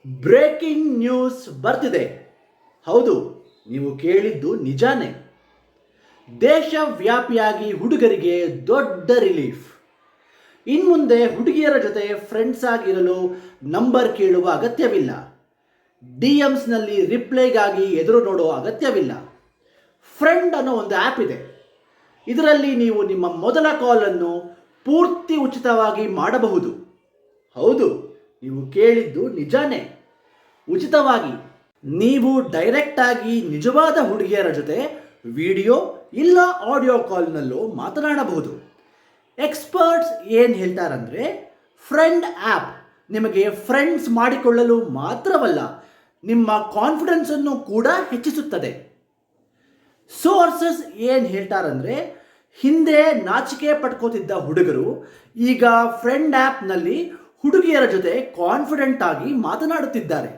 Breaking news ಬರ್ತಿದೆ. ಹೌದು, ನೀವು ಕೇಳಿದ್ದು ನಿಜಾನೇ. ದೇಶವ್ಯಾಪಿಯಾಗಿ ಹುಡುಗರಿಗೆ ದೊಡ್ಡ ರಿಲೀಫ್. ಇನ್ಮುಂದೆ ಹುಡುಗಿಯರ ಜೊತೆ ಫ್ರೆಂಡ್ಸ್ ಆಗಿರಲು ನಂಬರ್ ಕೇಳುವ ಅಗತ್ಯವಿಲ್ಲ. ಡಿಎಮ್ಸ್ನಲ್ಲಿ ರಿಪ್ಲೈಗಾಗಿ ಎದುರು ನೋಡೋ ಅಗತ್ಯವಿಲ್ಲ. ಫ್ರೆಂಡ್ ಅನ್ನೋ ಒಂದು ಆ್ಯಪ್ ಇದೆ. ಇದರಲ್ಲಿ ನೀವು ನಿಮ್ಮ ಮೊದಲ ಕಾಲನ್ನು ಪೂರ್ತಿ ಉಚಿತವಾಗಿ ಮಾಡಬಹುದು. ಹೌದು, ನೀವು ಕೇಳಿದ್ದು ನಿಜಾನೇ, ಉಚಿತವಾಗಿ. ನೀವು ಡೈರೆಕ್ಟ್ ಆಗಿ ನಿಜವಾದ ಹುಡುಗಿಯರ ಜೊತೆ ವಿಡಿಯೋ ಇಲ್ಲ ಆಡಿಯೋ ಕಾಲ್ನಲ್ಲೂ ಮಾತನಾಡಬಹುದು. ಎಕ್ಸ್ಪರ್ಟ್ಸ್ ಏನು ಹೇಳ್ತಾರಂದರೆ, ಫ್ರೆಂಡ್ ಆ್ಯಪ್ ನಿಮಗೆ ಫ್ರೆಂಡ್ಸ್ ಮಾಡಿಕೊಳ್ಳಲು ಮಾತ್ರವಲ್ಲ, ನಿಮ್ಮ ಕಾನ್ಫಿಡೆನ್ಸನ್ನು ಕೂಡ ಹೆಚ್ಚಿಸುತ್ತದೆ. ಸೋರ್ಸಸ್ ಏನು ಹೇಳ್ತಾರಂದರೆ, ಹಿಂದೆ ನಾಚಿಕೆ ಪಡ್ಕೋತಿದ್ದ ಹುಡುಗರು ಈಗ ಫ್ರೆಂಡ್ ಆ್ಯಪ್ನಲ್ಲಿ ಹುಡುಗಿಯರ ಜೊತೆ ಕಾನ್ಫಿಡೆಂಟ್ ಆಗಿ ಮಾತನಾಡುತ್ತಿದ್ದಾರೆ.